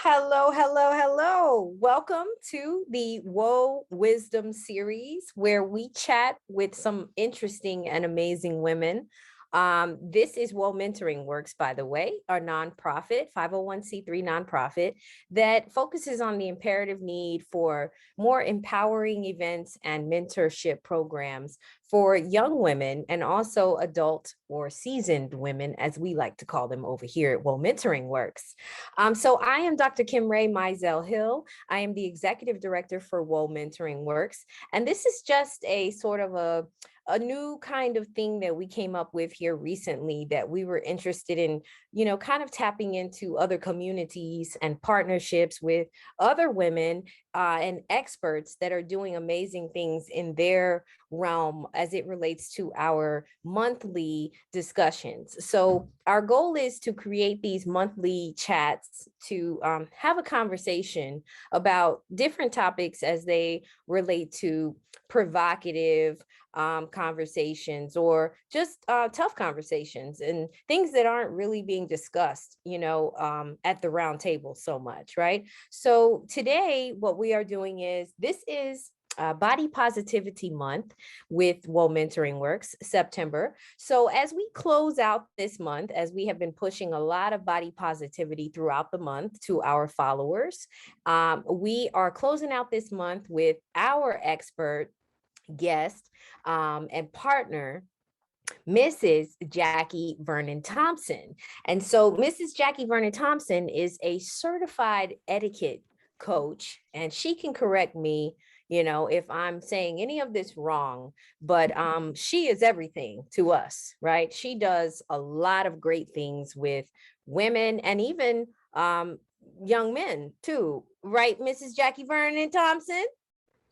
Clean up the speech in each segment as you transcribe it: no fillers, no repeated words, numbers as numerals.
Hello, hello, hello. Welcome to the Woe Wisdom series where we chat with some interesting and amazing women. This is Woe Mentoring Works, by the way, our nonprofit, 501c3 nonprofit that focuses on the imperative need for more empowering events and mentorship programs for young women and also adult or seasoned women, as we like to call them over here at Woe Mentoring Works. So I am Dr. Kymrae 𝐼𝐴 I am the executive director for Woe Mentoring Works. And this is just a sort of a new kind of thing that we came up with here recently that we were interested in, kind of tapping into other communities and partnerships with other women and experts that are doing amazing things in their realm as it relates to our monthly discussions. So our goal is to create these monthly chats to have a conversation about different topics as they relate to provocative conversations or just tough conversations and things that aren't really being discussed, at the round table so much, right? So today, what we are doing is Body Positivity Month with Woe Mentoring Works, September. So as we close out this month, as we have been pushing a lot of body positivity throughout the month to our followers, we are closing out this month with our expert guest and partner, Mrs. Jackie Vernon-Thompson. And so Mrs. Jackie Vernon-Thompson is a certified etiquette coach, and she can correct me, if I'm saying any of this wrong, but she is everything to us, right? She does a lot of great things with women and even young men too, right, Mrs. Jackie Vernon-Thompson?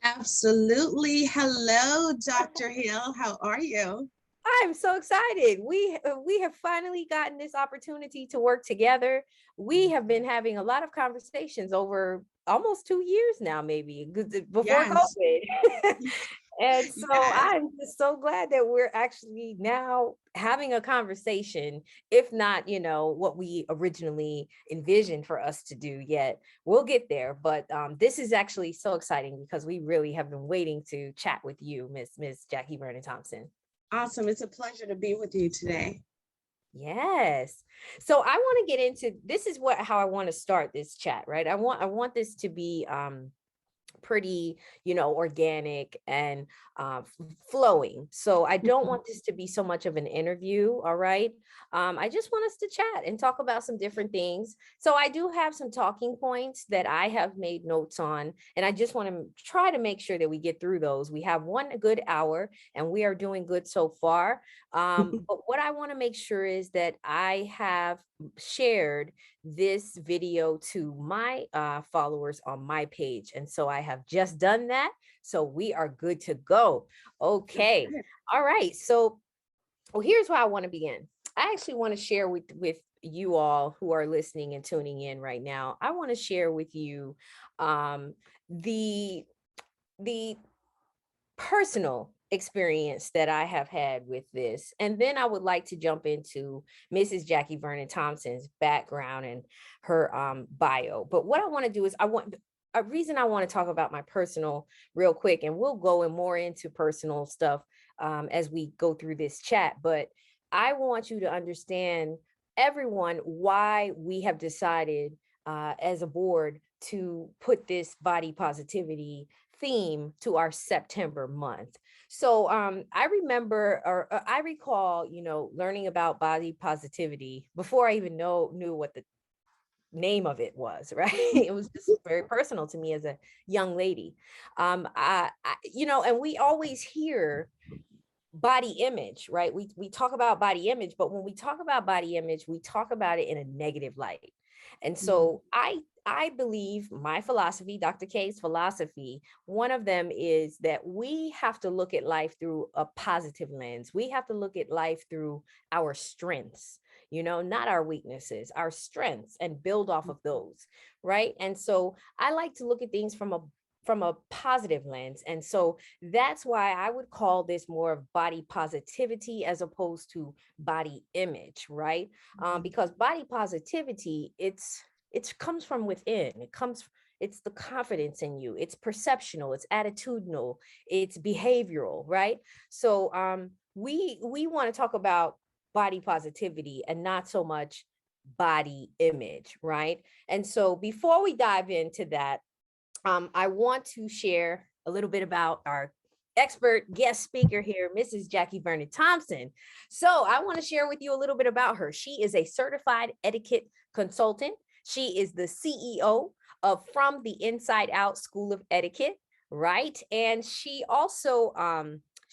Absolutely. Hello, Dr. Hill. How are you? I'm so excited. We have finally gotten this opportunity to work together. We have been having a lot of conversations over almost 2 years now, maybe before Yes. COVID. And so Yes. I'm just so glad that we're actually now having a conversation, if not, what we originally envisioned for us to do yet. We'll get there. But this is actually so exciting because we really have been waiting to chat with you, Miss Jackie Vernon-Thompson. Awesome. It's a pleasure to be with you today. Yes. So I want to get into this is how I want to start this chat, right? I want this to be pretty, organic and flowing. So I don't want this to be so much of an interview. All right. I just want us to chat and talk about some different things. So I do have some talking points that I have made notes on, and I just want to try to make sure that we get through those. We have one good hour and we are doing good so far. But what I want to make sure is that I have shared this video to my followers on my page. And so I have just done that. So we are good to go. Okay. All right. So here's where I want to begin. I actually want to share with you all who are listening and tuning in right now. I want to share with you the personal experience that I have had with this. And then I would like to jump into Mrs. Jackie Vernon-Thompson's background and her bio. But what I want to do is a reason I want to talk about my personal real quick, and we'll go in more into personal stuff as we go through this chat. But I want you to understand, everyone, why we have decided as a board to put this body positivity theme to our September month. So I remember, or I recall, learning about body positivity before I even knew what the name of it was, right? It was just very personal to me as a young lady. And we always hear body image, right? We talk about body image, but when we talk about body image, we talk about it in a negative light. And so I believe my philosophy, Dr. K's philosophy, one of them is that we have to look at life through a positive lens. We have to look at life through our strengths, not our weaknesses, our strengths, and build off of those, right? And so I like to look at things from a positive lens. And so that's why I would call this more of body positivity as opposed to body image, right? Because body positivity, it comes from within. It's the confidence in you. It's perceptual, it's attitudinal, it's behavioral, right? So we want to talk about body positivity and not so much body image, right? And so before we dive into that, I want to share a little bit about our expert guest speaker here, Mrs. Jackie Vernon-Thompson. So I want to share with you a little bit about her. She is a certified etiquette consultant. She is the CEO of From the Inside Out School of Etiquette, right? And she also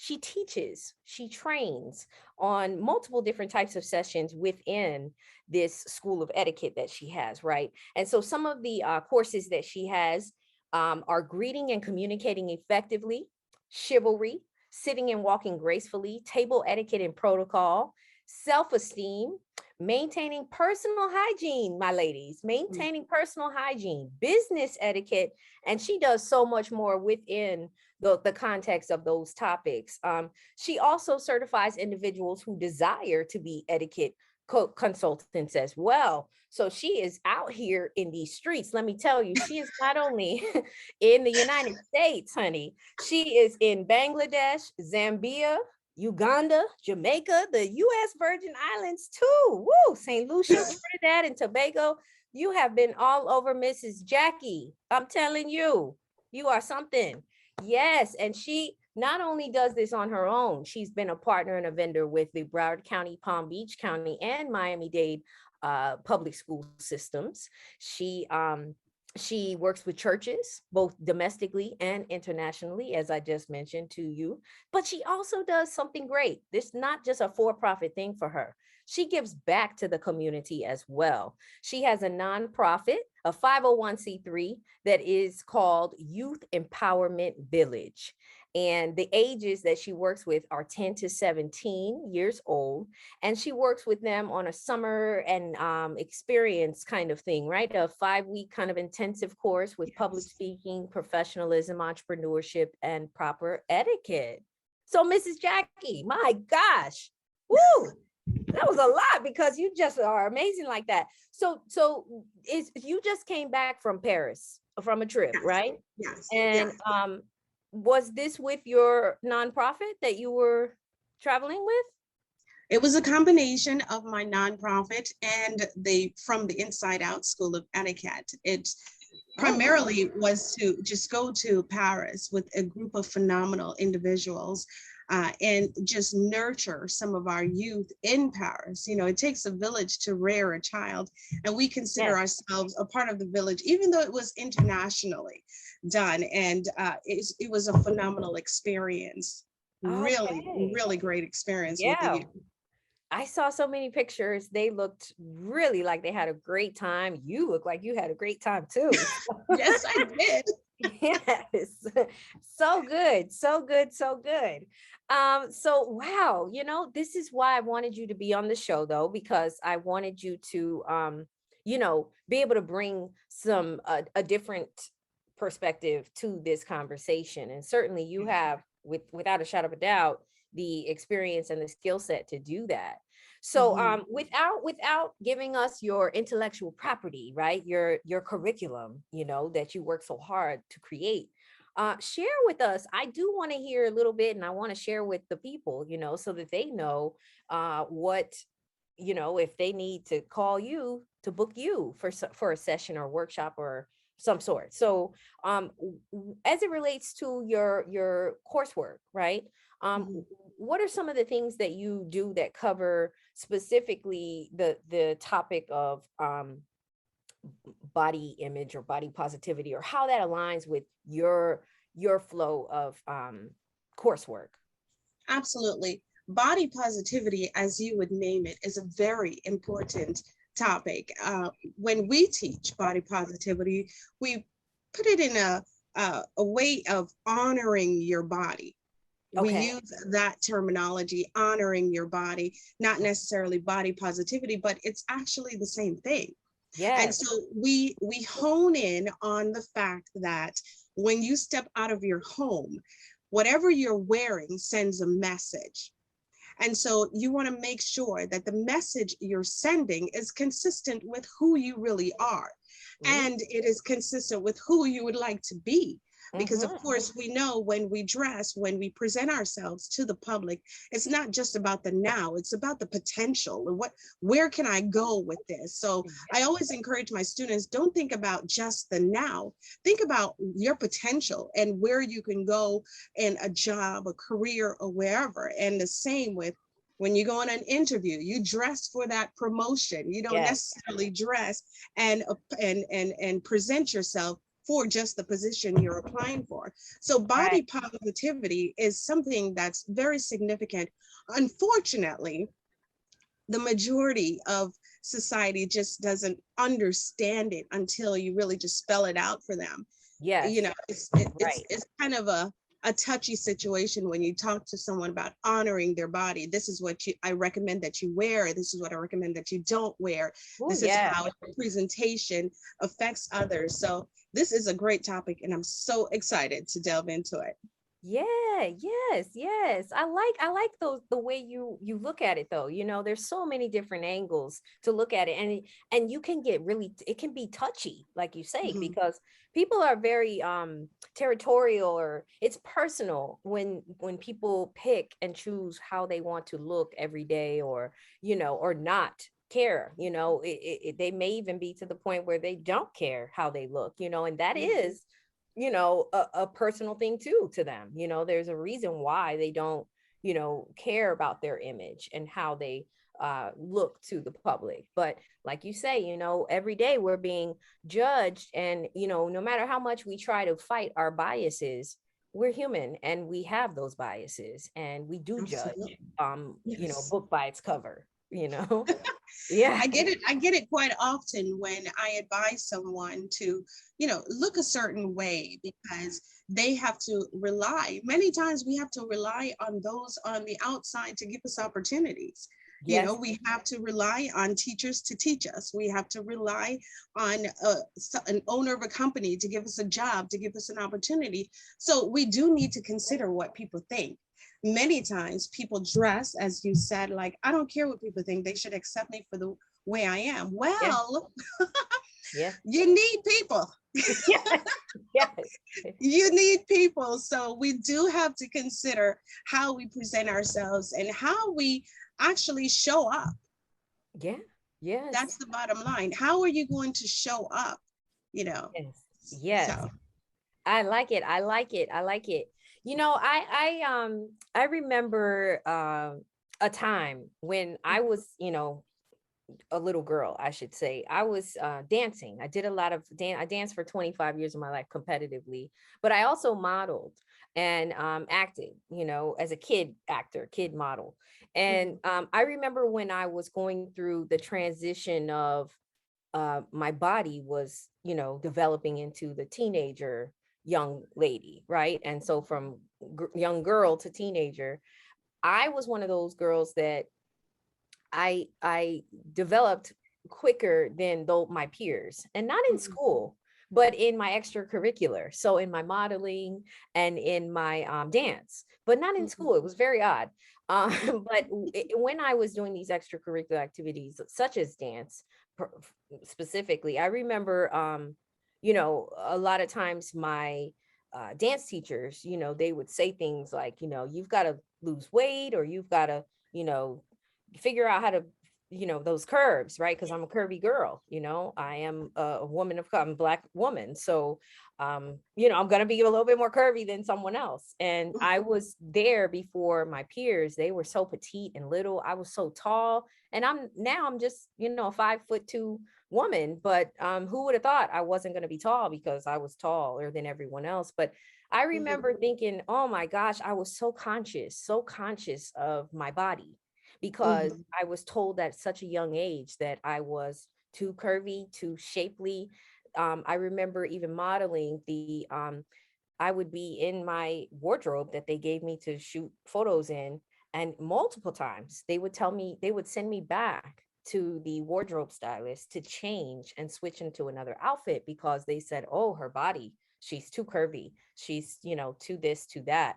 she teaches, she trains on multiple different types of sessions within this school of etiquette that she has, right? And so some of the courses that she has are greeting and communicating effectively, chivalry, sitting and walking gracefully, table etiquette and protocol, self-esteem, maintaining personal hygiene, my ladies, maintaining personal hygiene, business etiquette, and she does so much more within the context of those topics. She also certifies individuals who desire to be etiquette consultants as well. So she is out here in these streets. Let me tell you, she is not only in the United States, honey, she is in Bangladesh, Zambia, Uganda, Jamaica, the U.S. Virgin Islands too. Woo, St. Lucia, Trinidad and Tobago. You have been all over, Mrs. Jackie. I'm telling you, you are something. Yes, and she not only does this on her own, she's been a partner and a vendor with the Broward County, Palm Beach County, and Miami-Dade public school systems. She works with churches, both domestically and internationally, as I just mentioned to you, but she also does something great. This is not just a for-profit thing for her. She gives back to the community as well. She has a nonprofit, a 501c3 that is called Youth Empowerment Village. And the ages that she works with are 10 to 17 years old. And she works with them on a summer and experience kind of thing, right? A 5-week kind of intensive course with public speaking, professionalism, entrepreneurship, and proper etiquette. So Mrs. Jackie, my gosh, woo! That was a lot because you just are amazing like that. So you just came back from Paris from a trip, right? Yes. And was this with your nonprofit that you were traveling with? It was a combination of my nonprofit and From the Inside Out School of Etiquette. It primarily was to just go to Paris with a group of phenomenal individuals and just nurture some of our youth in Paris. You know, it takes a village to rear a child, and we consider ourselves a part of the village, even though it was internationally done. And it was a phenomenal experience. Really great experience with the youth. I saw so many pictures. They looked really like they had a great time. You look like you had a great time too. Yes, I did. Yes. So good. So good. So good. So wow, you know, this is why I wanted you to be on the show though, because I wanted you to you know, be able to bring some a different perspective to this conversation. And certainly you have, without a shadow of a doubt, the experience and the skill set to do that. So without giving us your intellectual property, right, your curriculum, you know, that you work so hard to create, share with us. I do want to hear a little bit, and I want to share with the people, you know, so that they know what, you know, if they need to call you to book you for a session or workshop or some sort. So as it relates to your coursework, right? What are some of the things that you do that cover specifically the topic of body image or body positivity, or how that aligns with your flow of coursework? Absolutely. Body positivity, as you would name it, is a very important topic. When we teach body positivity, we put it in a way of honoring your body. We use that terminology, honoring your body, not necessarily body positivity, but it's actually the same thing. Yeah. And so we hone in on the fact that when you step out of your home, whatever you're wearing sends a message. And so you want to make sure that the message you're sending is consistent with who you really are. and it is consistent with who you would like to be. Because of course we know when we dress, when we present ourselves to the public, it's not just about the now, it's about the potential and where can I go with this? So I always encourage my students, don't think about just the now, think about your potential and where you can go in a job, a career, or wherever. And the same with when you go on an interview, you dress for that promotion. You don't necessarily dress and present yourself for just the position you're applying for. So body positivity is something that's very significant. Unfortunately, the majority of society just doesn't understand it until you really just spell it out for them. You know, it's kind of a touchy situation when you talk to someone about honoring their body. This is what I recommend that you wear. This is what I recommend that you don't wear. This is how your presentation affects others. So this is a great topic and I'm so excited to delve into it. Yes. I like the way you look at it though. You know, there's so many different angles to look at it, and you can get really, it can be touchy, like you say, because people are very territorial, or it's personal when people pick and choose how they want to look every day, or you know, or not care. You know, they may even be to the point where they don't care how they look, you know, and that is, you know, a personal thing too to them. You know, there's a reason why they don't, you know, care about their image and how they look to the public. But like you say, you know, every day we're being judged, and you know, no matter how much we try to fight our biases, we're human and we have those biases, and we do judge you know, book by its cover, you know. I get it quite often when I advise someone to, you know, look a certain way, because they have to rely, many times we have to rely on those on the outside to give us opportunities. You know, we have to rely on teachers to teach us. We have to rely on an owner of a company to give us a job, to give us an opportunity. So we do need to consider what people think. Many times people dress, as you said, like, I don't care what people think, they should accept me for the way I am. Well, you need people. You need people. So we do have to consider how we present ourselves and how we actually show up. That's the bottom line. How are you going to show up? You know? So. I like it. You know, I remember a time when I was, you know, a little girl, I should say. I was dancing. I did a lot of I danced for 25 years of my life competitively, but I also modeled and acted, you know, as a kid actor, kid model. And I remember when I was going through the transition of my body was, you know, developing into the teenager young lady, right? And so from young girl to teenager, I was one of those girls that I developed quicker than my peers, and not in school, but in my extracurricular. So in my modeling and in my dance, but not in school. It was very odd. But when I was doing these extracurricular activities, such as dance specifically, I remember, you know, a lot of times my dance teachers, you know, they would say things like, you know, you've got to lose weight, or you've got to, you know, figure out how to, you know, those curves, right? Because I'm a curvy girl, you know, I am a woman I'm a Black woman. So, you know, I'm going to be a little bit more curvy than someone else. And I was there before my peers. They were so petite and little. I was so tall. And I'm just, you know, a 5'2" woman. But who would have thought I wasn't going to be tall because I was taller than everyone else. But I remember thinking, oh my gosh, I was so conscious of my body, because I was told at such a young age that I was too curvy, too shapely. I remember even modeling I would be in my wardrobe that they gave me to shoot photos in, and multiple times they would send me back to the wardrobe stylist to change and switch into another outfit, because they said, oh, her body, she's too curvy. She's, you know, too this, to that.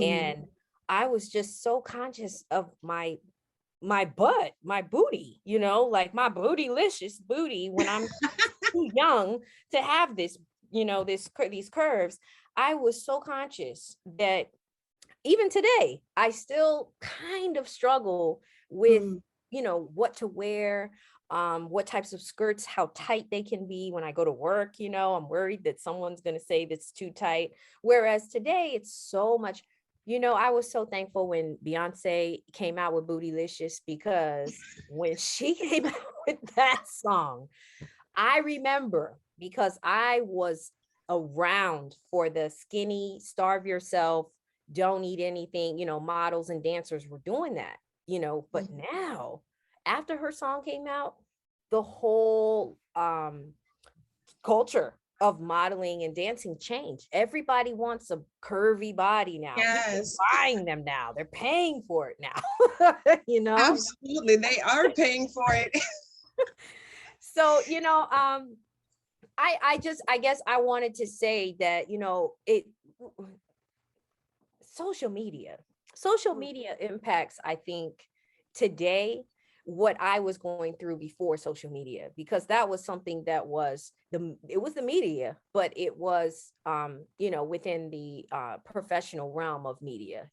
And I was just so conscious of my butt, my booty, you know, like my bootylicious booty when I'm too young to have this, these curves. I was so conscious that even today, I still kind of struggle with, Mm, what to wear, what types of skirts, how tight they can be when I go to work. I'm worried that someone's going to say that's too tight. Whereas today, it's so much, I was so thankful when Beyonce came out with Bootylicious, because when she came out with that song, I remember, because I was around for the skinny, starve yourself, don't eat anything, models and dancers were doing that, but mm. now, after her song came out, the whole culture of modeling and dancing changed. Everybody wants a curvy body now. People Yes, are buying them now. They're paying for it now. you know? absolutely. They are paying for it. So, I guess I wanted to say that, it social media, social media impacts, I think, today what I was going through before social media, because that was something that was it was the media, but it was within the professional realm of media,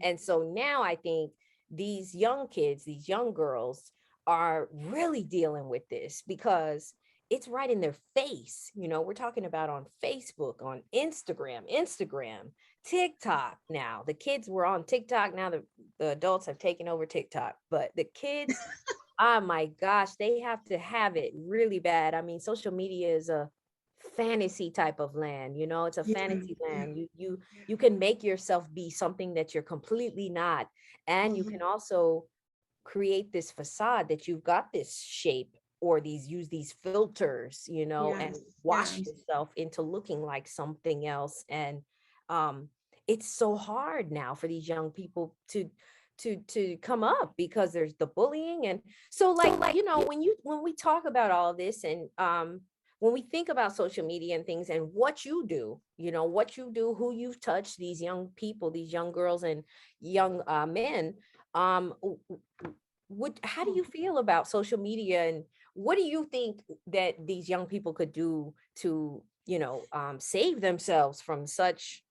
and so now I think these young kids, these young girls are really dealing with this, because it's right in their face. We're talking about on Facebook, on Instagram, TikTok. Now the kids were on TikTok. Now the adults have taken over TikTok, but the kids, oh my gosh, they have to have it really bad. I mean, social media is a fantasy type of land. It's a Yeah, fantasy yeah, land. You can make yourself be something that you're completely not, and you mhm, can also create this facade that you've got this shape, or use these filters, and yes, wash yes. yourself into looking like something else. And um it's so hard now for these young people to come up, because there's the bullying. And so, like, when we talk about all this, and when we think about social media and things, and what you do, who you've touched, these young people, these young girls and young men, um how do you feel about social media, and what do you think that these young people could do to, save themselves from such,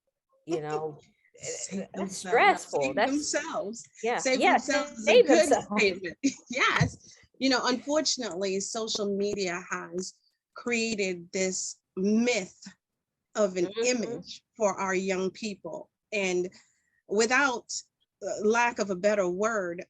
you know Save that's themselves, stressful. save That's themselves, Yeah, save yeah, themselves is a save good themselves. statement. Yes. Unfortunately, social media has created this myth of an Mhm. image for our young people. And without lack of a better word,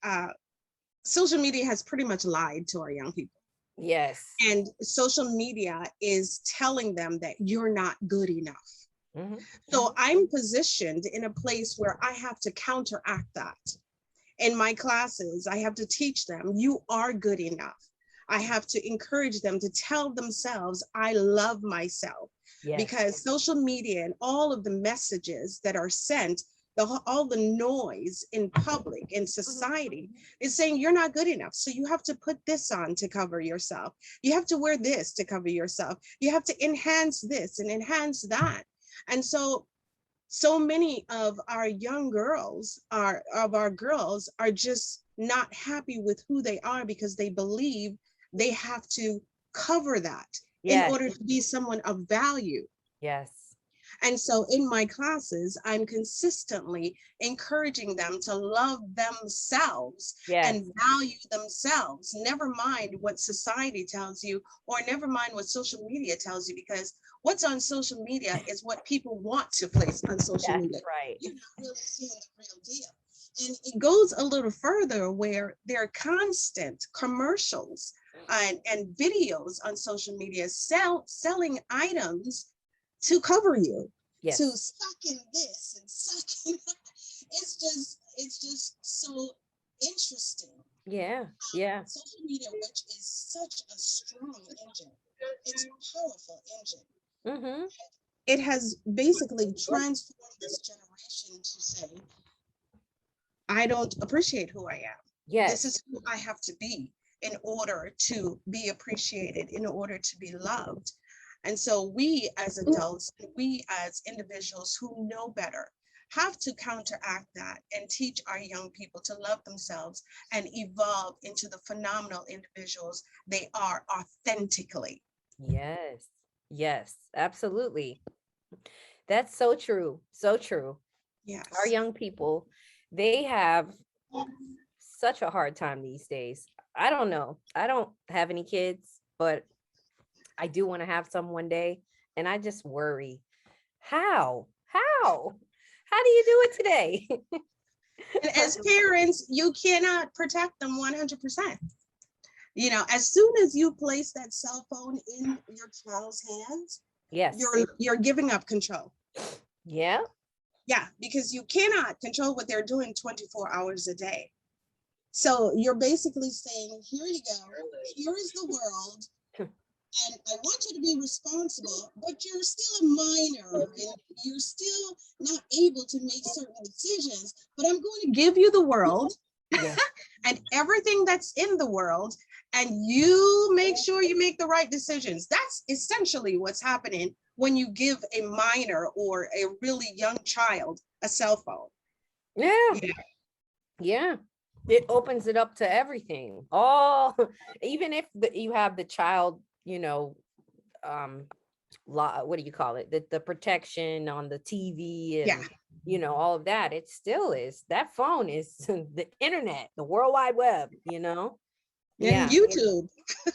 social media has pretty much lied to our young people. Yes. And social media is telling them that you're not good enough. Mhm. So I'm positioned in a place where I have to counteract that. In my classes, I have to teach them, you are good enough. I have to encourage them to tell themselves, I love myself. Yes. Because social media and all of the messages that are sent, all the noise in public in society is saying you're not good enough. So you have to put this on to cover yourself. You have to wear this to cover yourself. You have to enhance this and enhance that. And so many of our young girls our girls are just not happy with who they are, because they believe they have to cover that in Yes. order to be someone of value. Yes. And so in my classes, I'm consistently encouraging them to love themselves Yes. and value themselves. Never mind what society tells you, or never mind what social media tells you, because what's on social media is what people want to place on social That's media. right. You're not really seeing the real deal. And it goes a little further, where there are constant commercials and videos on social media selling items to cover you, to Yes. suck in this and suck in that. It's just so interesting. Yeah. Yeah. Social media, which is such a strong engine, it's a powerful engine. Mhm. It has basically transformed this generation to say, I don't appreciate who I am. This Yes. is who I have to be in order to be appreciated, in order to be loved. And so we as adults, we as individuals who know better, have to counteract that and teach our young people to love themselves and evolve into the phenomenal individuals they are authentically. Yes. Yes, absolutely. That's so true. So true. Our Yes. young people, they have such a hard time these days. I don't know. I don't have any kids, but I do want to have some one day. And I just worry. How? How? How do you do it today? And as parents, you cannot protect them 100%. You know, as soon as you place that cell phone in your child's hands, Yes. you're giving up control. Yeah. Yeah, because you cannot control what they're doing 24 hours a day. So you're basically saying, here you go, here is the world, and I want you to be responsible, but you're still a minor and you're still not able to make certain decisions. But I'm going to give you the world Yeah. and everything that's in the world, and you make sure you make the right decisions. That's essentially what's happening when you give a minor or a really young child a cell phone. Yeah. Yeah. Yeah. It opens it up to everything. All even if you have the child, um what do you call it? The protection on the TV Yeah. and all of that, it still is that phone is the internet, the World Wide Web, And Yeah. YouTube.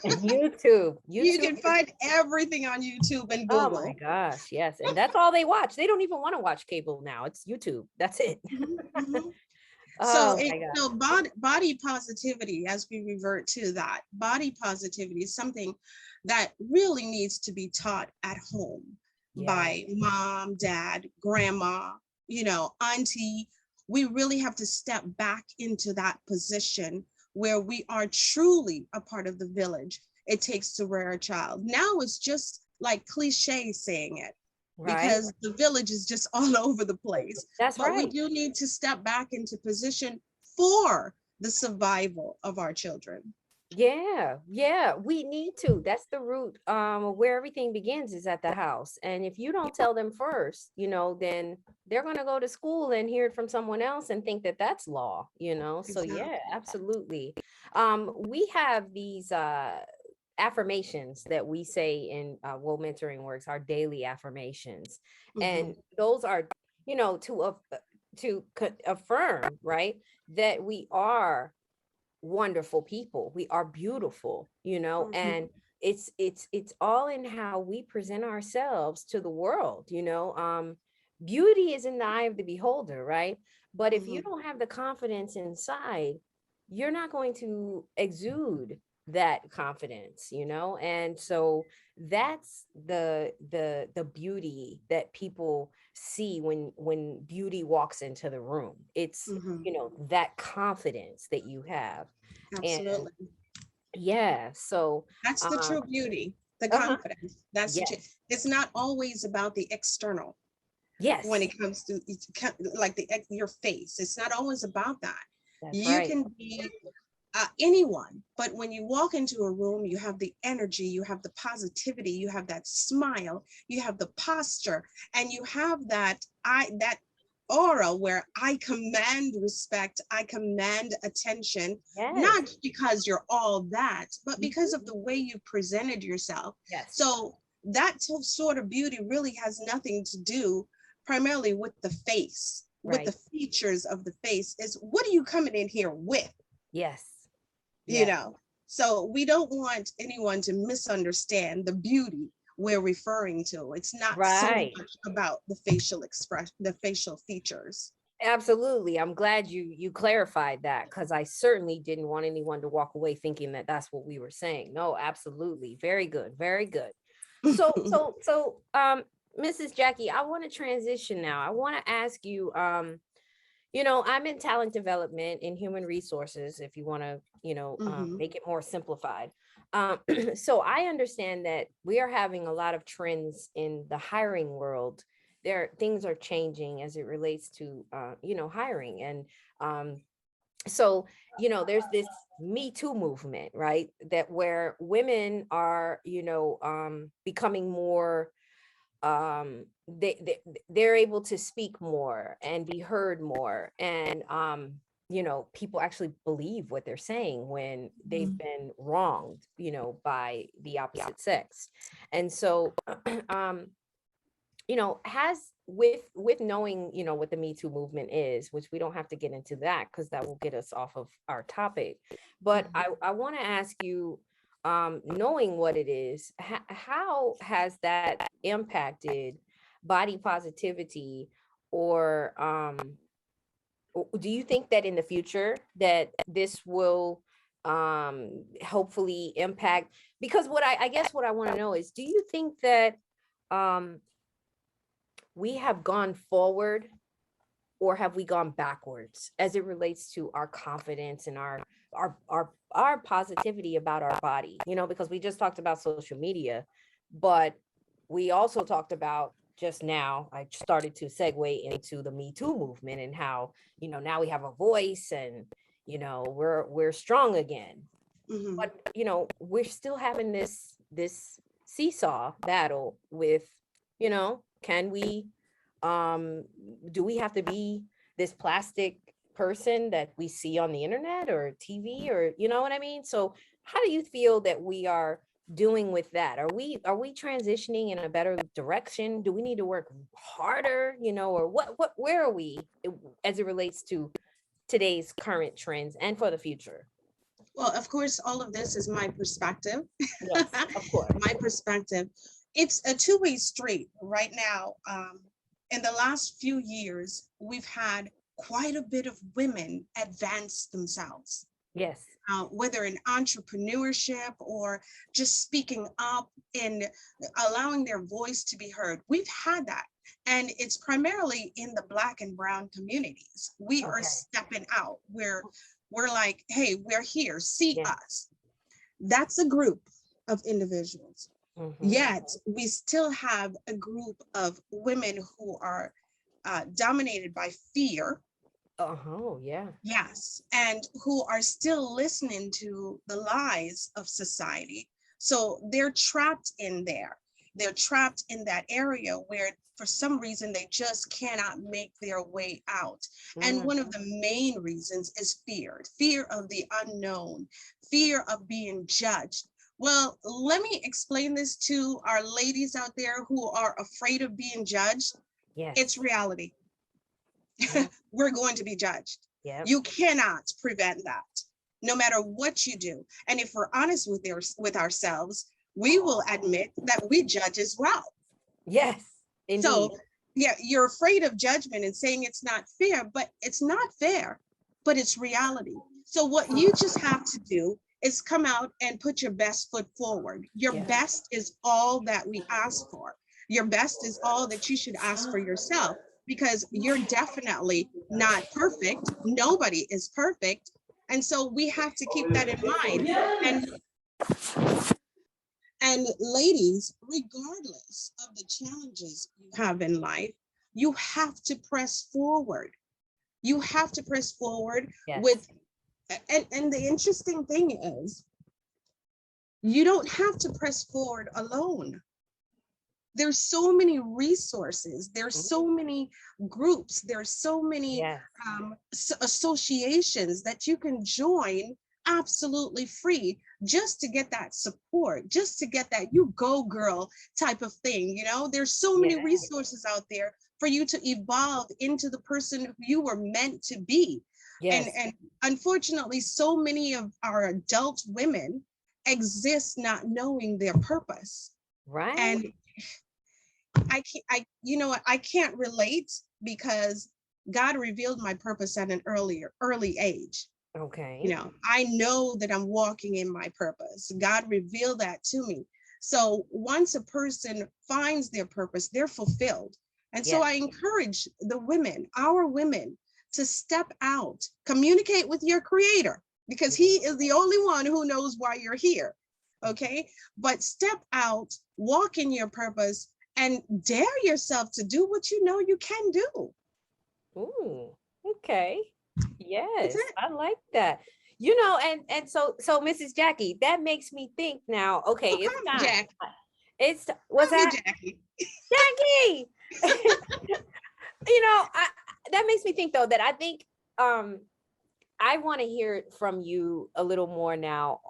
YouTube. You YouTube can is, find everything on YouTube and oh my Google. gosh, yes. And that's all they watch. They don't even want to watch cable now. It's YouTube. That's it. Mhm, mhm. So, Oh my God. body positivity, as we revert to that, body positivity is something that really needs to be taught at home Yeah. by mom, dad, grandma, auntie. We really have to step back into that position where we are truly a part of the village it takes to rear a child. Now it's just like cliche saying it, Right. because the village is just all over the place. That's But we right. do need to step back into position for the survival of our children. Yeah, yeah, we need to. That's the root, where everything begins is at the house. And if you don't tell them first, then they're going to go to school and hear it from someone else and think that that's law. So yeah, Exactly. absolutely. We have these affirmations that we say in Woe Mentoring Works, our daily affirmations. And Mhm. those are, affirm, right, that we are wonderful people, we are beautiful, and Mhm. it's all in how we present ourselves to the world. Beauty is in the eye of the beholder, right? But if you Mhm. don't have the confidence inside, you're not going to exude that confidence, and so that's the beauty that people see when beauty walks into the room. It's Mhm. that confidence that you have. And Absolutely. yeah, so That's the um true beauty, the uh-huh. confidence. That's the Yes. truth. It's not always about the external when Yes, it comes to like your face. It's not always about that. that's You right. can be anyone, but when you walk into a room, you have the energy, you have the positivity, you have that smile, you have the posture, and you have that aura where I command respect, I command attention, Yes. not because you're all that, but because Mhm. of the way you presented yourself. Yes. So that sort of beauty really has nothing to do primarily with the face, with the Right. features of the face. Is what are you coming in here with? Yes. you Yes. know so we don't want anyone to misunderstand the beauty we're referring to. It's not so Right. much about the facial expression, the facial features. Absolutely. I'm glad you clarified that, because I certainly didn't want anyone to walk away thinking that that's what we were saying. No, absolutely. Very good. Very good. So, Mrs. Jackie, I want to transition now. I want to ask you, I'm in talent development in human resources, if you want to, Mhm. make it more simplified. Um, so I understand that we are having a lot of trends in the hiring world. Things are changing as it relates to, hiring. And um, so, there's this Me Too movement, right? That where women are, becoming more, they're able to speak more and be heard more, and people actually believe what they're saying when they've been wronged, by the opposite sex. And so, has with knowing, what the Me Too movement is, which we don't have to get into that because that will get us off of our topic. But I want to ask you, knowing what it is, how has that impacted body positivity, or do you think that in the future that this will hopefully impact? Because I guess what I want to know is, do you think that we have gone forward, or have we gone backwards as it relates to our confidence and our positivity about our body? Because we just talked about social media, but we also talked about, just now I started to segue into the Me Too movement, and how now we have a voice, and we're strong again. But we're still having this seesaw battle with, can we do we have to be this plastic person that we see on the internet or TV, or you know what I mean? So how do you feel that we are doing with that? Are we transitioning in a better direction? Do we need to work harder, or where are we as it relates to today's current trends and for the future? Well, of course, all of this is my perspective. Yes, of course. My perspective. It's a two-way street right now. In the last few years, we've had quite a bit of women advance themselves. Yes. Whether in entrepreneurship or just speaking up and allowing their voice to be heard. We've had that. And it's primarily in the Black and Brown communities. We are stepping out. We're like, hey, we're here, see us. That's a group of individuals. Yet we still have a group of women who are dominated by fear. Yes, and who are still listening to the lies of society. So they're trapped in there. They're trapped in that area where for some reason they just cannot make their way out. And one of the main reasons is fear of the unknown, fear of being judged. Well, let me explain this to our ladies out there who are afraid of being judged. Yes. It's reality. We're going to be judged. Yep. You cannot prevent that, no matter what you do. And if we're honest with ourselves, we will admit that we judge as well. Yes, indeed. So, yeah, you're afraid of judgment and saying it's not fair, but it's not fair, but it's reality. So what you just have to do is come out and put your best foot forward. Your best is all that we ask for. Your best is all that you should ask for yourself, because you're definitely not perfect. Nobody is perfect. And so we have to keep that in mind. And ladies, regardless of the challenges you have in life, you have to press forward. You have to press forward with, and the interesting thing is, you don't have to press forward alone. There's so many resources. There's so many groups. There's so many associations that you can join absolutely free, just to get that support, just to get that you go girl type of thing. There's so many resources out there for you to evolve into the person who you were meant to be. And unfortunately, so many of our adult women exist not knowing their purpose. Right. And I can't relate, because God revealed my purpose at an early age. Okay. I know that I'm walking in my purpose. God revealed that to me. So once a person finds their purpose, they're fulfilled. And so I encourage the women, our women, to step out, communicate with your creator, because he is the only one who knows why you're here. Okay. But step out, walk in your purpose, and dare yourself to do what you know you can do. Ooh, okay. Yes, I like that. And so Mrs. Jackie, that makes me think now, okay, it's time. Jack. It's what's that? Jackie. Jackie. That makes me think though that I think I want to hear from you a little more now,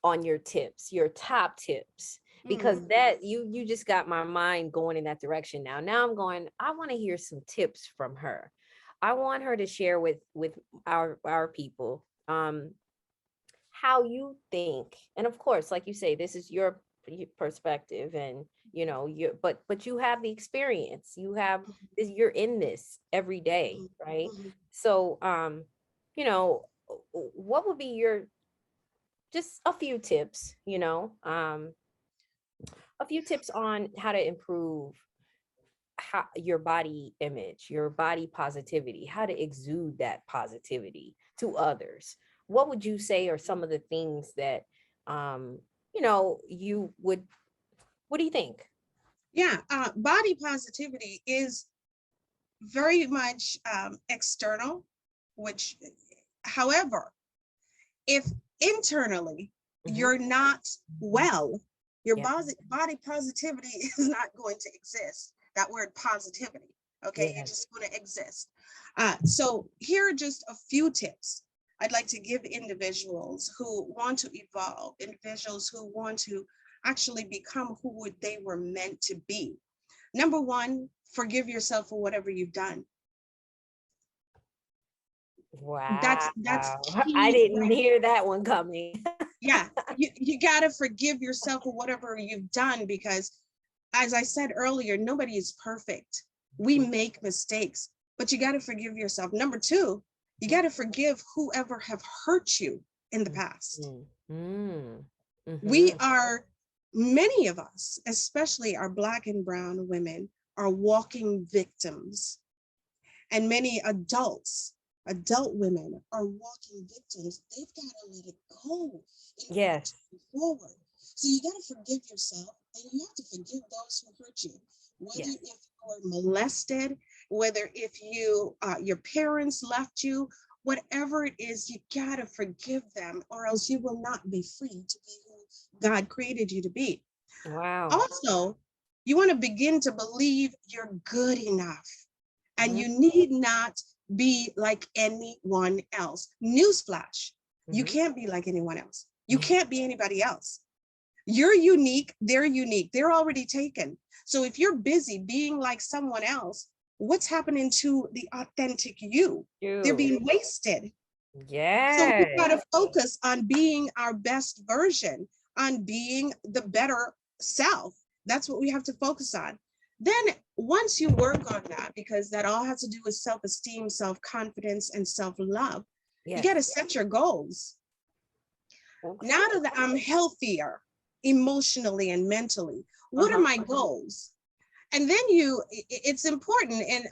on your tips, your top tips, because that you just got my mind going in that direction now. Now I'm going, I want to hear some tips from her. I want her to share with our people how you think. And of course, like you say, this is your perspective, and you know, you but you have the experience. You have this, you're in this every day, right? So you know, what would be your, just a few tips, you know, a few tips on how to improve how your body image, your body positivity, how to exude that positivity to others. What would you say are some of the things that you know, you would, what do you think? Yeah, body positivity is very much external, which, however, if internally you're not well, your body positivity is not going to exist. That word positivity, okay, it's just going to exist. So here are just a few tips I'd like to give individuals who want to evolve, individuals who want to actually become who they were meant to be. Number one, forgive yourself for whatever you've done. Wow. That's key. I didn't hear that one coming. Yeah, you got to forgive yourself for whatever you've done, because as I said earlier, nobody is perfect. We make mistakes, but you got to forgive yourself. Number two, you got to forgive whoever have hurt you in the past. We are, many of us, especially our Black and brown women, are walking victims. And many adult women are walking victims. They've got to let it go in order to move forward. So you got to forgive yourself, and you have to forgive those who hurt you. Whether if you were molested, whether if you your parents left you, whatever it is, you got to forgive them, or else you will not be free to be who God created you to be. Wow. Also, you want to begin to believe you're good enough, and you need not be like anyone else. Newsflash, you can't be like anyone else. You can't be anybody else. You're unique, they're already taken. So if you're busy being like someone else, what's happening to the authentic you? They're being wasted. So we gotta focus on being our best version, on being the better self. That's what we have to focus on. Then once you work on that, because that all has to do with self-esteem, self-confidence, and self-love, you got to set your goals. Now that I'm healthier emotionally and mentally, what are my goals? And then it's important, and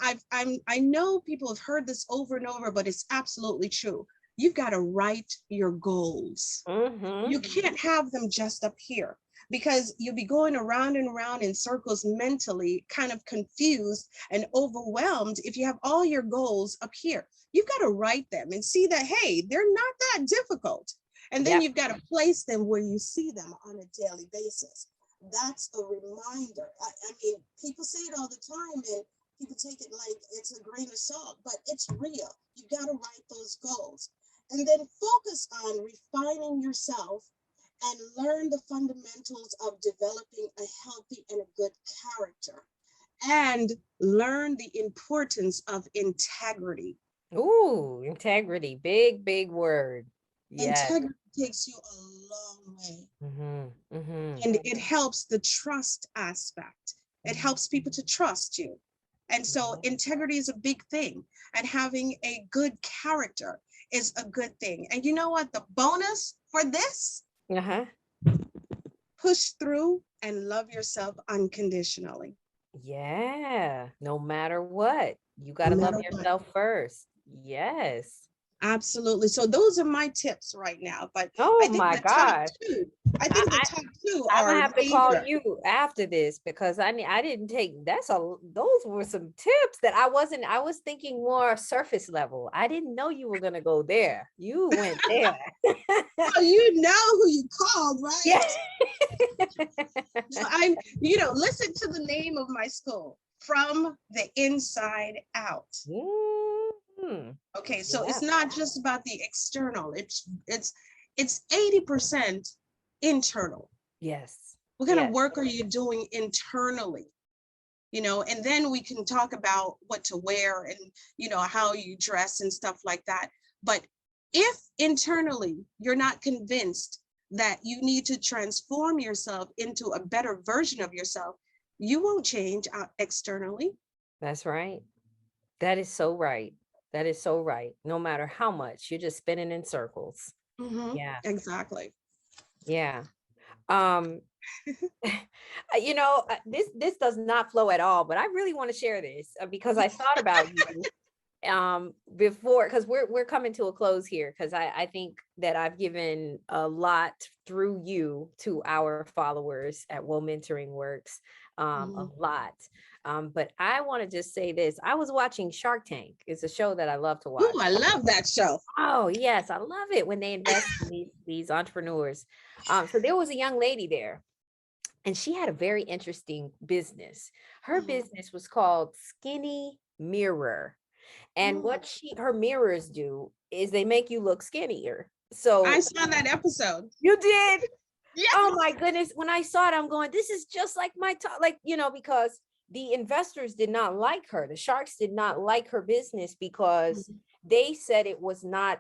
I know people have heard this over and over, but it's absolutely true. You've got to write your goals. You can't have them just up here, because you'll be going around and around in circles mentally, kind of confused and overwhelmed if you have all your goals up here. You've got to write them and see that, hey, they're not that difficult. And then you've got to place them where you see them on a daily basis. That's a reminder. I mean, people say it all the time, and people take it like it's a grain of salt, but it's real. You got to write those goals. And then focus on refining yourself and learn the fundamentals of developing a healthy and a good character, and learn the importance of integrity. Ooh, integrity, big word. Integrity takes you a long way. And it helps the trust aspect. It helps people to trust you. And so integrity is a big thing, and having a good character is a good thing. And you know what? The bonus for this, push through and love yourself unconditionally. Yeah, no matter what, you got to love yourself first. Yes. Absolutely. So those are my tips right now. But oh my gosh, I think the top two I'm are gonna have to major. call you after this, because I didn't take, those were some tips that I was thinking more surface level. I didn't know you were gonna go there. You went there. Oh, you know who you called, right? Yes. Listen to the name of my school, From the Inside Out. Okay, so Yeah. it's not just about the external. It's 80% internal. Yes. What kind of Yes. work are you doing internally? And then we can talk about what to wear and, how you dress and stuff like that. But if internally you're not convinced that you need to transform yourself into a better version of yourself, you won't change externally. That's right. That is so right. That is so right. No matter how much, you're just spinning in circles. Yeah. Exactly. Yeah. Um, this does not flow at all, but I really want to share this because I thought about you before, because we're coming to a close here, because I think that I've given a lot through you to our followers at Whoa Mentoring Works, a lot. But I want to just say this. I was watching Shark Tank. It's a show that I love to watch. Oh, I love that show. Oh, yes, I love it when they invest in these entrepreneurs. So there was a young lady there, and she had a very interesting business. Her business was called Skinny Mirror. And what her mirrors do is they make you look skinnier. So I saw that episode. you did? Yes. Oh my goodness. When I saw it, I'm going, this is just like my top, because the investors did not like her. The sharks did not like her business because they said it was not,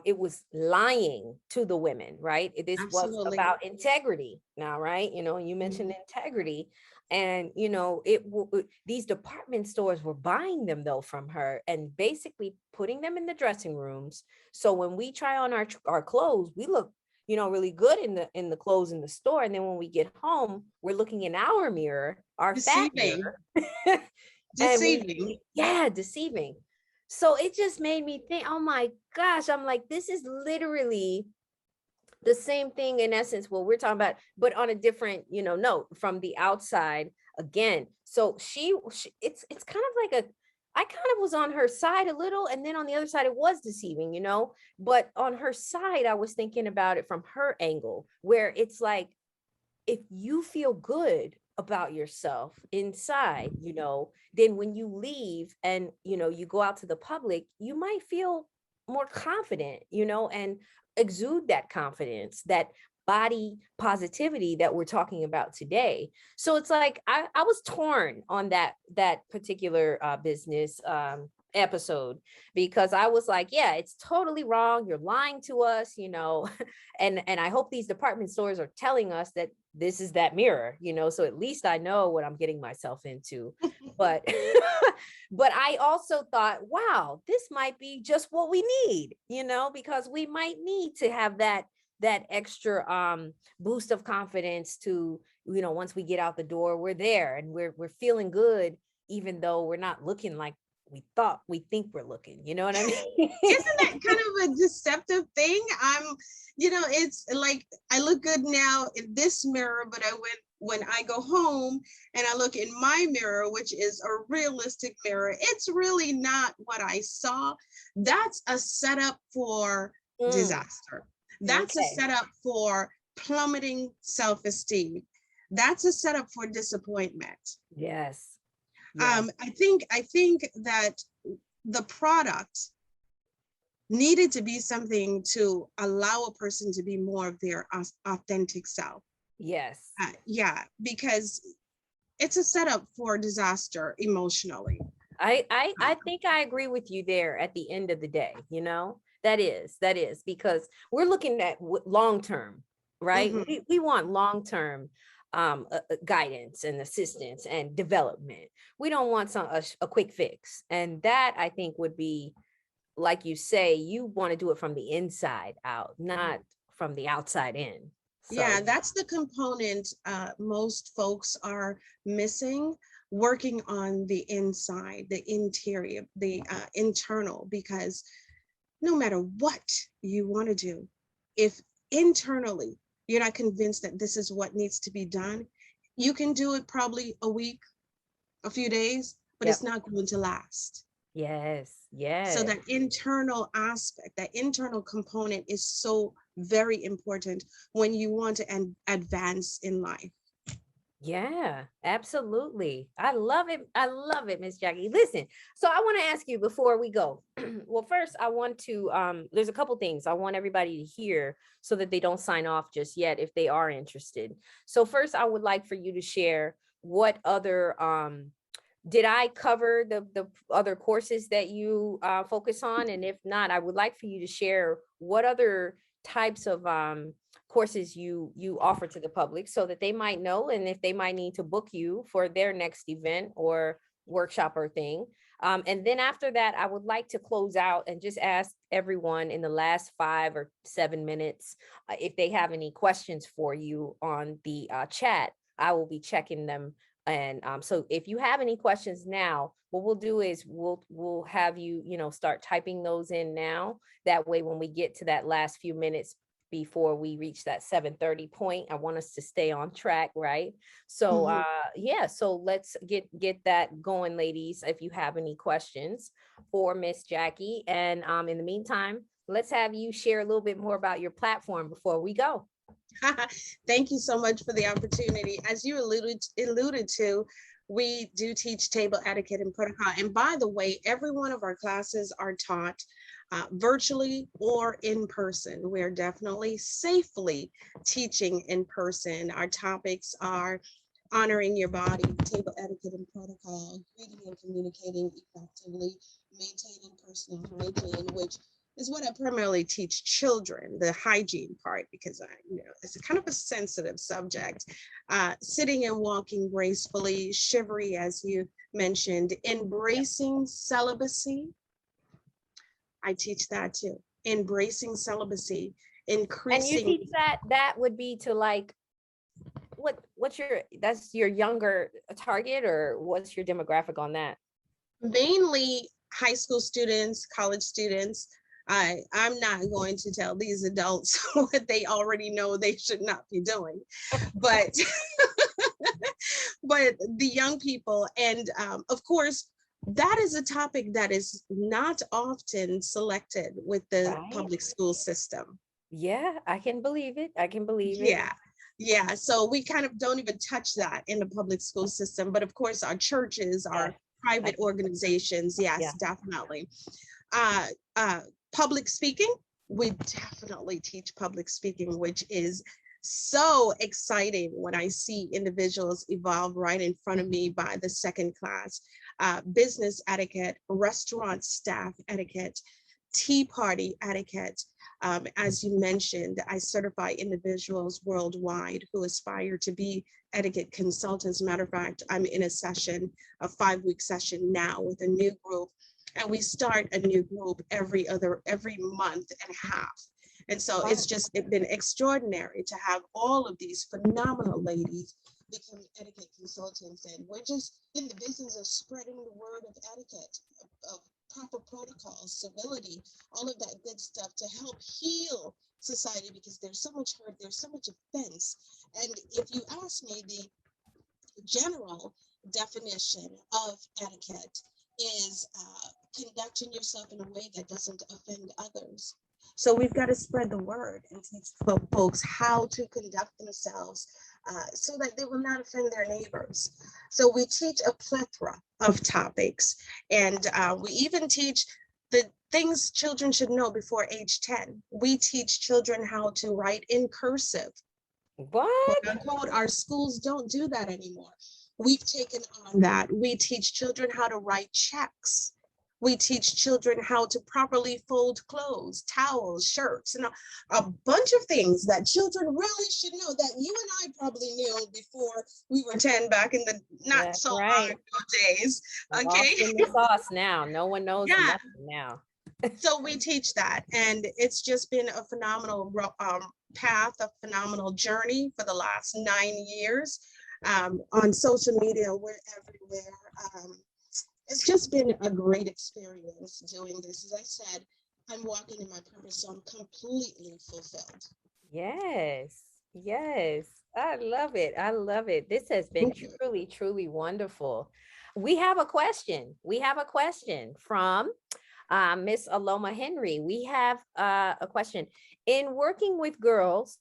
it was lying to the women, right? This was about integrity now, right? You mentioned integrity, and these department stores were buying them though from her and basically putting them in the dressing rooms. So when we try on our clothes, we look really good in the clothes in the store. And then when we get home, we're looking in our mirror, our fat mirror. Deceiving. Deceiving. So it just made me think, oh my gosh, I'm like, this is literally the same thing in essence, what we're talking about, but on a different, note from the outside again. So it's kind of like I kind of was on her side a little, and then on the other side, it was deceiving, but on her side, I was thinking about it from her angle, where it's like, if you feel good about yourself inside, then when you leave and, you go out to the public, you might feel more confident, and exude that confidence, that body positivity that we're talking about today. So it's like, I was torn on that particular business episode, because I was like, yeah, it's totally wrong. You're lying to us, and I hope these department stores are telling us that this is that mirror, so at least I know what I'm getting myself into. But but I also thought, wow, this might be just what we need, because we might need to have that extra boost of confidence to, once we get out the door, we're there and we're feeling good, even though we're not looking like we think we're looking, you know what I mean? Isn't that kind of a deceptive thing? It's like, I look good now in this mirror, but when I go home and I look in my mirror, which is a realistic mirror, it's really not what I saw. That's a setup for disaster. That's a setup for plummeting self-esteem. That's a setup for disappointment. Yes. I think that the product needed to be something to allow a person to be more of their authentic self. Yes. Because it's a setup for disaster emotionally. I think I agree with you there at the end of the day, that is because we're looking at long term, right? We want long term guidance and assistance and development. We don't want a quick fix. And that, I think, would be, like you say, you want to do it from the inside out, not from the outside in. So, yeah, that's the component most folks are missing, working on the inside, the interior, the internal, because no matter what you want to do, if internally you're not convinced that this is what needs to be done, you can do it probably a week, a few days, but it's not going to last. Yes. So that internal aspect, that internal component is so very important when you want to advance in life. Yeah, absolutely. I love it. I love it, Miss Jackie. Listen, so I want to ask you before we go. Well, first I want to there's a couple things I want everybody to hear so that they don't sign off just yet if they are interested. So first I would like for you to share what other did I cover the other courses that you focus on? And if not, I would like for you to share what other types of courses you offer to the public so that they might know, and if they might need to book you for their next event or workshop or thing. And then after that, I would like to close out and just ask everyone in the last 5 or 7 minutes if they have any questions for you on the chat. I will be checking them. And so if you have any questions now, what we'll do is we'll have you, start typing those in now. That way, when we get to that last few minutes before we reach that 7:30 point, I want us to stay on track, right? So yeah, so let's get that going, ladies, if you have any questions for Miss Jackie. And in the meantime, let's have you share a little bit more about your platform before we go. Thank you so much for the opportunity. As you alluded to, we do teach table etiquette and protocol. And by the way, every one of our classes are taught virtually or in person. We're definitely safely teaching in person. Our topics are honoring your body, table etiquette and protocol, greeting and communicating effectively, maintaining personal hygiene, which is what I primarily teach children, the hygiene part, because it's a kind of a sensitive subject. Sitting and walking gracefully, chivalry, as you mentioned, embracing celibacy. I teach that too. Embracing celibacy, increasing. And you teach that would be to like, what's that's your younger target, or what's your demographic on that? Mainly high school students, college students. I'm not going to tell these adults what they already know they should not be doing, but but the young people. And of course, that is a topic that is not often selected with the public school system. Yeah, I can believe it. I can believe it. Yeah. So we kind of don't even touch that in the public school system. But of course, our churches, our private organizations, yes, definitely. Public speaking, we definitely teach public speaking, which is so exciting when I see individuals evolve right in front of me by the second class. Business etiquette, restaurant staff etiquette, tea party etiquette. As you mentioned, I certify individuals worldwide who aspire to be etiquette consultants. Matter of fact, I'm in a 5-week session now with a new group, and we start a new group every month and a half. And so it's been extraordinary to have all of these phenomenal ladies become etiquette consultants. And we're just in the business of spreading the word of etiquette, of proper protocols, civility, all of that good stuff to help heal society, because there's so much hurt, there's so much offense. And if you ask me, the general definition of etiquette is conducting yourself in a way that doesn't offend others. So we've got to spread the word and teach folks how to conduct themselves so that they will not offend their neighbors. So we teach a plethora of topics, and we even teach the things children should know before age 10. We teach children how to write in cursive. What? Quote unquote, our schools don't do that anymore. We've taken on that. We teach children how to write checks. We teach children how to properly fold clothes, towels, shirts, and a bunch of things that children really should know, that you and I probably knew before we were 10 back in the not so long days. Okay. Lost in the sauce now. No one knows nothing now. So we teach that, and it's just been a phenomenal path, a phenomenal journey for the last 9 years. On social media, we're everywhere. It's just been a great experience doing this. As I said, I'm walking in my purpose, so I'm completely fulfilled. Yes. I love it. I love it. This has been truly, truly wonderful. We have a question. From Miss Aloma Henry. We have a question. In working with girls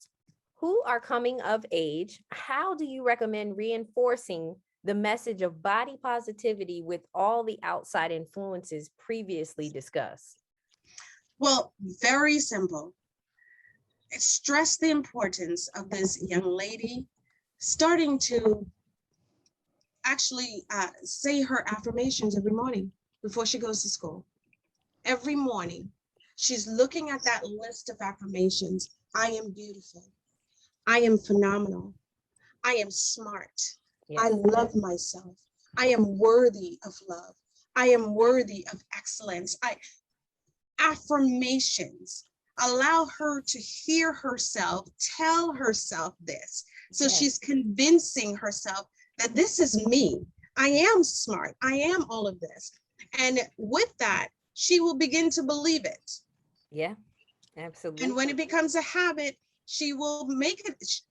who are coming of age, how do you recommend reinforcing the message of body positivity with all the outside influences previously discussed? Well, very simple. Stress the importance of this young lady starting to actually say her affirmations every morning before she goes to school. Every morning, she's looking at that list of affirmations. I am beautiful. I am phenomenal. I am smart. I Yes. love myself. I am worthy of love. I am worthy of excellence. Affirmations allow her to hear herself tell herself this. So Yes. she's convincing herself that this is me. I am smart. I am all of this. And with that, she will begin to believe it. Yeah, absolutely. And when it becomes a habit, she will make it.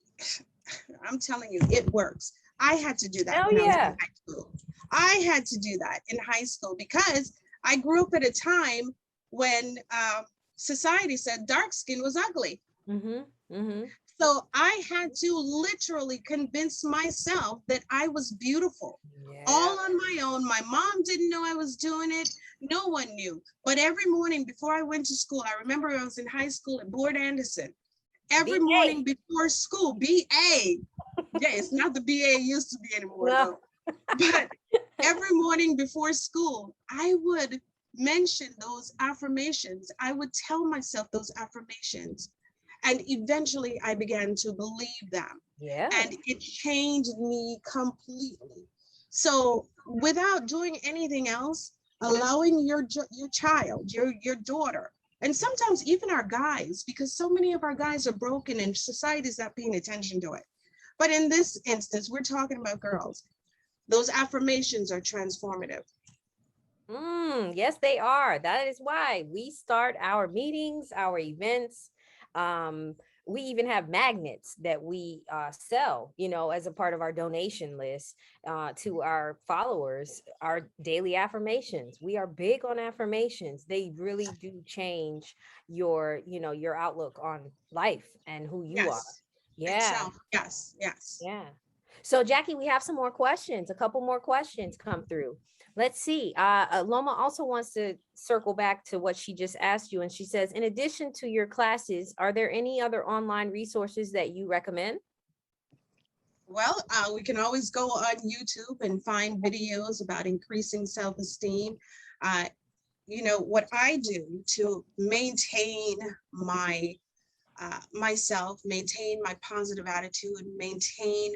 I'm telling you, it works. I had to do that Hell when I was in yeah. high school. I had to do that in high school because I grew up at a time when society said dark skin was ugly. So I had to literally convince myself that I was beautiful, Yeah. all on my own. My mom didn't know I was doing it. No one knew. But every morning before I went to school, I remember I was in high school at Board Anderson. Every BA. morning before school, BA. Yeah, it's not the BA it used to be anymore, No. though. But every morning before school, I would mention those affirmations. I would tell myself those affirmations. And eventually I began to believe them. Yeah. And it changed me completely. So without doing anything else, allowing your child, your daughter, and sometimes even our guys, because so many of our guys are broken and society's not paying attention to it. But in this instance, we're talking about girls. Those affirmations are transformative. Yes, they are. That is why we start our meetings, our events. We even have magnets that we sell, as a part of our donation list to our followers, our daily affirmations. We are big on affirmations. They really do change your outlook on life and who you are. Yes. Yeah. Yes. Yeah. So Jackie, we have some more questions, a couple more questions come through. Let's see. Loma also wants to circle back to what she just asked you. And she says, in addition to your classes, are there any other online resources that you recommend? Well, we can always go on YouTube and find videos about increasing self-esteem. What I do to maintain my myself, maintain my positive attitude, maintain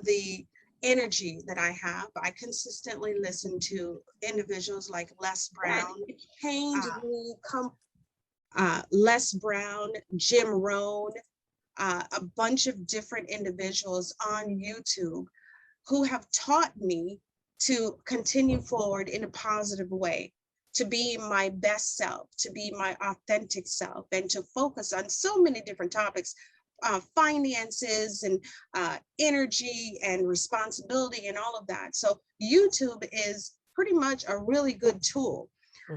the energy that I have. I consistently listen to individuals like Les Brown. It changed me. Les Brown, Jim Rohn, a bunch of different individuals on YouTube who have taught me to continue forward in a positive way, to be my best self, to be my authentic self, and to focus on so many different topics, finances and energy and responsibility and all of that. So YouTube is pretty much a really good tool.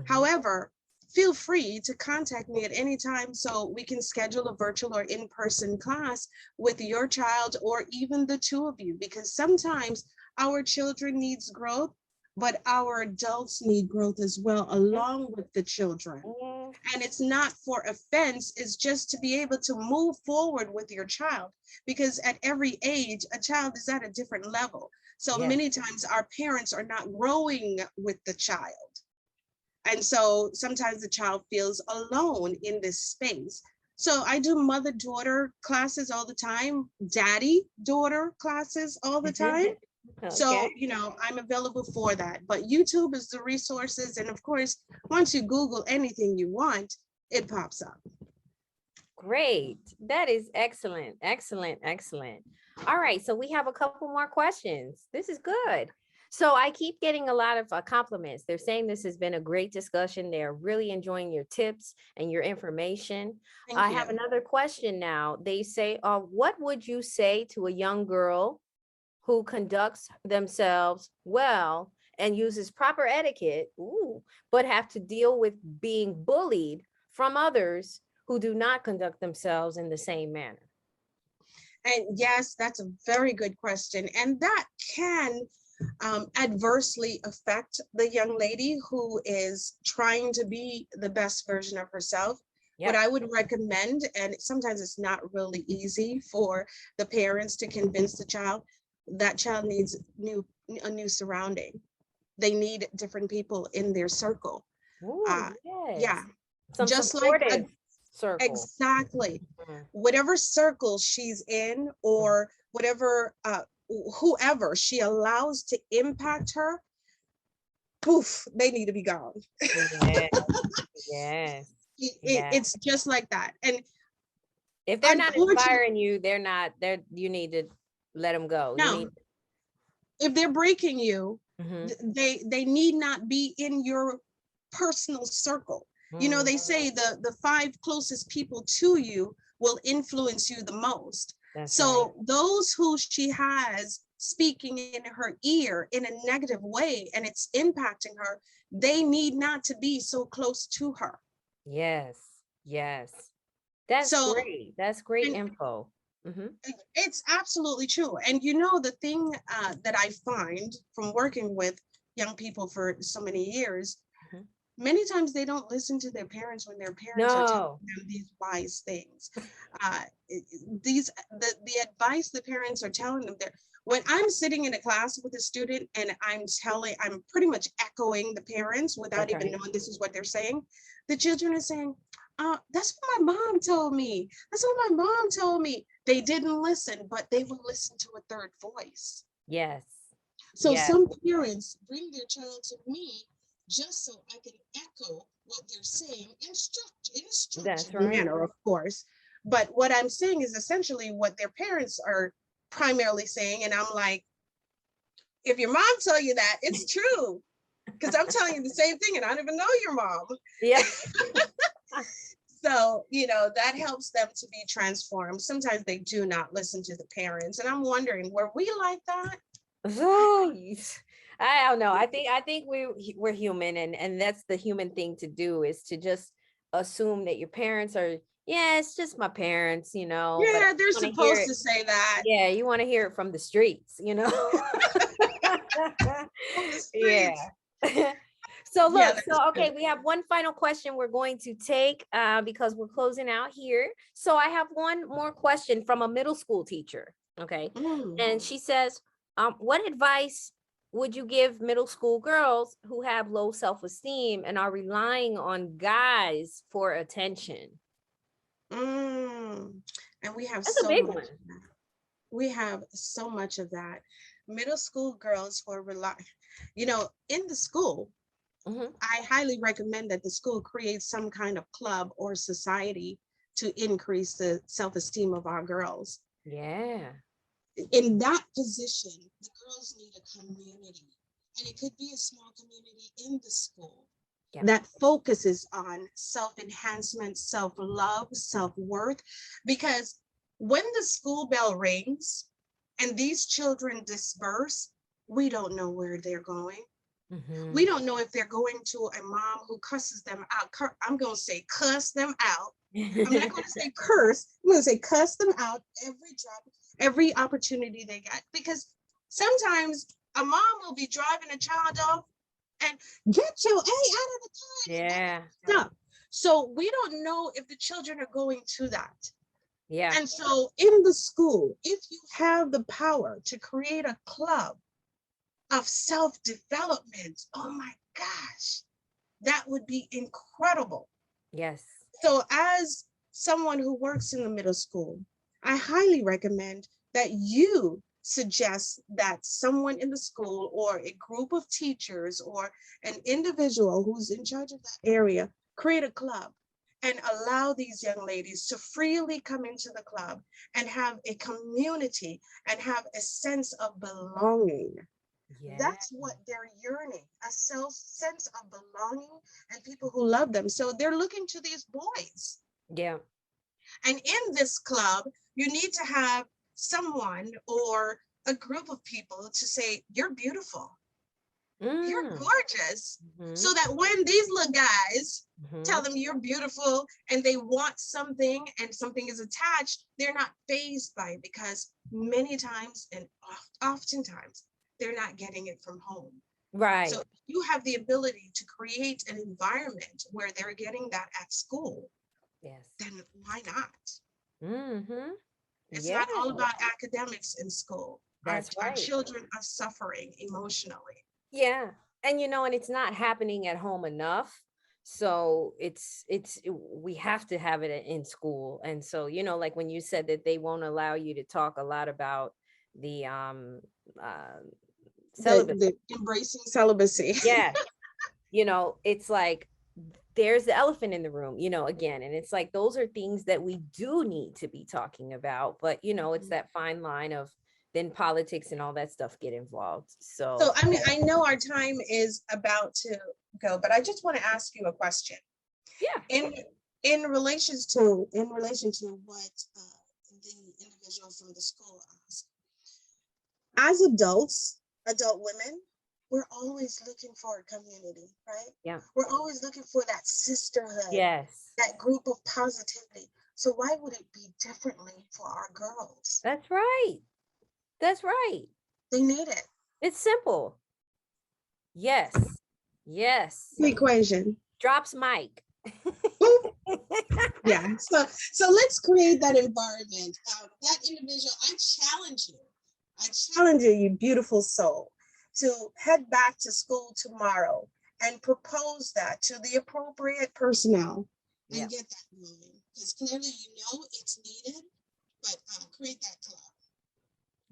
However, feel free to contact me at any time so we can schedule a virtual or in-person class with your child or even the two of you, because sometimes our children needs growth, but our adults need growth as well, along with the children. And it's not for offense, it's just to be able to move forward with your child, because at every age, a child is at a different level. So many times our parents are not growing with the child. And so sometimes the child feels alone in this space. So I do mother-daughter classes all the time, daddy-daughter classes all the time. Okay. So, I'm available for that. But YouTube is the resources. And of course, once you Google anything you want, it pops up. Great. That is excellent. Excellent. Excellent. All right. So we have a couple more questions. This is good. So I keep getting a lot of compliments. They're saying this has been a great discussion. They're really enjoying your tips and your information. I have another question now. They say, what would you say to a young girl who conducts themselves well and uses proper etiquette, but have to deal with being bullied from others who do not conduct themselves in the same manner? And yes, that's a very good question. And that can adversely affect the young lady who is trying to be the best version of herself. What I would recommend, and sometimes it's not really easy for the parents to convince the child, that child needs a new surrounding. They need different people in their circle. Ooh, Yeah, yes. Some just like supportive circle. exactly. Whatever circle she's in, or whatever whoever she allows to impact her, poof, they need to be gone. Yes. Yes. It's just like that. And if they're not inspiring you, you need to let them go. No, if they're breaking you, they need not be in your personal circle. You know, they say the 5 closest people to you will influence you the most. So those who she has speaking in her ear in a negative way and it's impacting her, they need not to be so close to her. Yes. Yes. That's great. That's great info. It's absolutely true. And you know, the thing that I find from working with young people for so many years, many times they don't listen to their parents when their parents are telling them these wise things. The advice the parents are telling them there. When I'm sitting in a class with a student and I'm pretty much echoing the parents without even knowing this is what they're saying, the children are saying, that's what my mom told me. That's what my mom told me. They didn't listen, but they will listen to a third voice. Yes. So some parents bring their child to me just so I can echo what they're saying in a structured manner, of course. But what I'm saying is essentially what their parents are primarily saying. And I'm like, if your mom tell you that, it's true. Because I'm telling you the same thing and I don't even know your mom. Yeah. So, you know, that helps them to be transformed. Sometimes they do not listen to the parents. And I'm wondering, were we like that? Oh, I don't know. I think we're human, and that's the human thing to do, is to just assume that your parents are, yeah, it's just my parents, you know. Yeah, they're supposed to say that. Yeah, you want to hear it from the streets, you know. Yeah. So look, okay, we have one final question we're going to take because we're closing out here. So I have one more question from a middle school teacher. Okay. And she says, what advice would you give middle school girls who have low self-esteem and are relying on guys for attention? And we have That's a big one. We have so much of that. Middle school girls who are you know, in the school, I highly recommend that the school creates some kind of club or society to increase the self-esteem of our girls. Yeah. In that position, the girls need a community, and it could be a small community in the school that focuses on self-enhancement, self-love, self-worth, because when the school bell rings and these children disperse, we don't know where they're going. We don't know if they're going to a mom who cusses them out. I'm going to say cuss them out. I'm not going to say curse. I'm going to say cuss them out every opportunity they get. Because sometimes a mom will be driving a child off and get your A out of the car. Yeah. Stop. So we don't know if the children are going to that. Yeah. And so in the school, if you have the power to create a club of self-development, oh my gosh, that would be incredible. Yes. So as someone who works in the middle school, I highly recommend that you suggest that someone in the school or a group of teachers or an individual who's in charge of that area create a club and allow these young ladies to freely come into the club and have a community and have a sense of belonging. Yeah. That's what they're yearning, a sense of belonging and people who love them. So they're looking to these boys. Yeah. And in this club, you need to have someone or a group of people to say, you're beautiful. You're Mm. gorgeous. Mhm. So that when these little guys tell Mhm. them you're beautiful and they want something and something is attached, they're not fazed by it because many times and oftentimes they're not getting it from home. Right. So you have the ability to create an environment where they're getting that at school, Yes. then why not? Mhm. It's Yeah, not all about academics in school. that's Our right. children are suffering emotionally. Yeah. And and it's not happening at home enough. So we have to have it in school. And so, like when you said that they won't allow you to talk a lot about the uh celibacy. The embracing celibacy. Yeah. It's like there's the elephant in the room, again. And it's like those are things that we do need to be talking about. But it's that fine line of then politics and all that stuff get involved. So So I mean, I know our time is about to go, but I just want to ask you a question. yeah. In in relation to what the individual from the school asked, as adult women, we're always looking for a community, right? Yeah. We're always looking for that sisterhood, Yes. that group of positivity. So why would it be differently for our girls? That's right. That's right. They need it. It's simple. Yes. Yes. The equation. Drops mic. Yeah. So let's create that environment. That individual, I challenge you. I challenge you, you beautiful soul, to head back to school tomorrow and propose that to the appropriate personnel Yeah. and get that going. Because clearly you know it's needed, but create that club.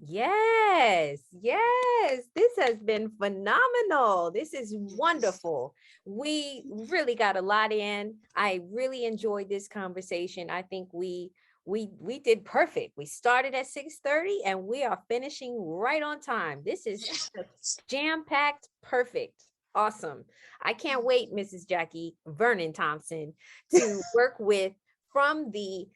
Yes, yes. This has been phenomenal. This is wonderful. We really got a lot in. I really enjoyed this conversation. I think we did perfect. We started at 6:30 and we are finishing right on time. This is Yes. jam-packed, perfect. Awesome. I can't wait, Mrs. Jackie Vernon-Thompson, to work with from the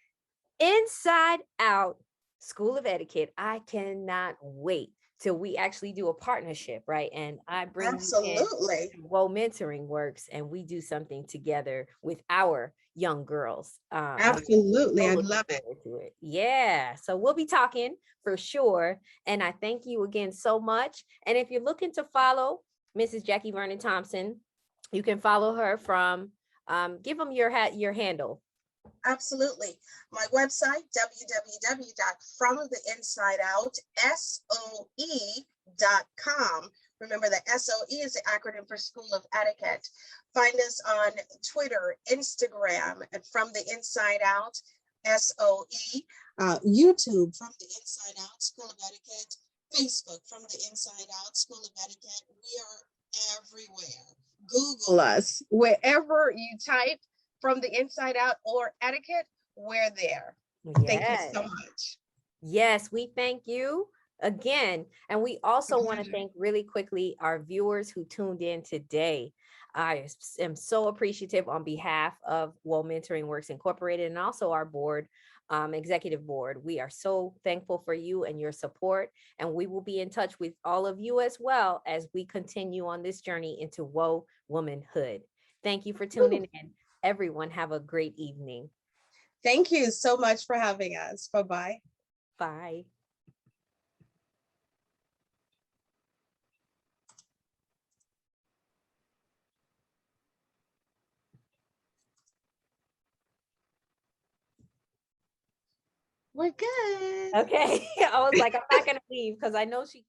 inside out School of Etiquette. I cannot wait till we actually do a partnership, right? And I bring you in Absolutely. to Whoa Mentoring Works and we do something together with our young girls. Absolutely. So I'd looking love it. forward to it. Yeah. So we'll be talking for sure. And I thank you again so much. And if you're looking to follow Mrs. Jackie Vernon-Thompson, you can follow her from give them your handle. Absolutely. My website, www.fromtheinsideout.com. Remember that SOE is the acronym for School of Etiquette. Find us on Twitter, Instagram, and From the Inside Out, SOE. YouTube, From the Inside Out, School of Etiquette. Facebook, From the Inside Out, School of Etiquette. We are everywhere. Google us. Wherever you type From the Inside Out or Etiquette, we're there. Thank you so much. Yes, we thank you again. And we also want to thank really quickly our viewers who tuned in today. I am so appreciative on behalf of Whoa Mentoring Works Incorporated and also our board, executive board. We are so thankful for you and your support. And we will be in touch with all of you as well as we continue on this journey into Whoa Womanhood. Thank you for tuning in. Everyone have a great evening. Thank you so much for having us. Bye-bye. Bye. We're good. Okay. I was like, I'm not going to leave because I know she